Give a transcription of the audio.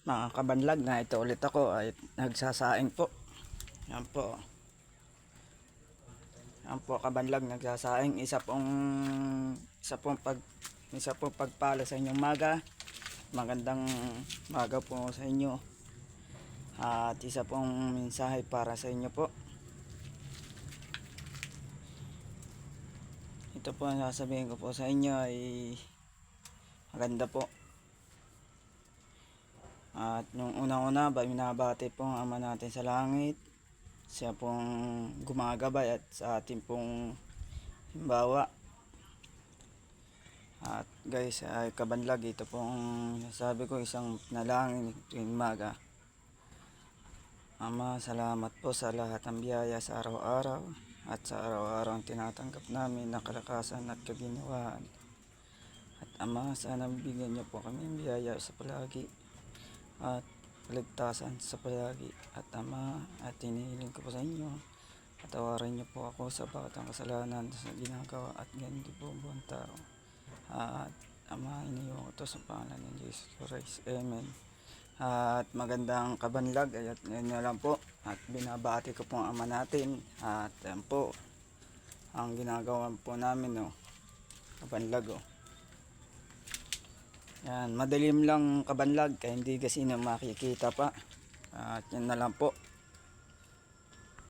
Mga kabanlag, na ito ulit ako ay nagsasaing po. Yan po. Yan po kabanlag, nagsasaing. Isa pong pagpala sa inyong maga. Magandang maga po sa inyo. At isa pong mensahe para sa inyo po. Ito po ang sasabihin ko po sa inyo ay maganda po. At nung una-una, binabati po ang Ama natin sa langit. Siya pong gumagabay at sa ating pong himbawa. At guys, ay kabanlag, ito pong sabi ko, isang nalangin tuwing maga. Ama, salamat po sa lahat ng biyaya sa araw-araw at sa araw-araw ang tinatanggap namin na kalakasan at kaginhawaan. At Ama, sana bigyan niyo po kami ng biyaya sa palagi at kaligtasan sa palagi. At Ama, at hinihiling ko po sa inyo, patawarin niyo po ako sa bawat ang kasalanan sa ginagawa at ganyan din po buong tao. At Ama, iniiwan ko to sa pangalan ng Jesus Christ. Amen. At magandang kabanlag, at ngayon na lang po. At binabati ko po ang Ama natin. At yan po, ang ginagawa po namin, kabanlag, Yan, madilim lang kabanlag, kaya hindi kasi na makikita pa. At yan na lang po.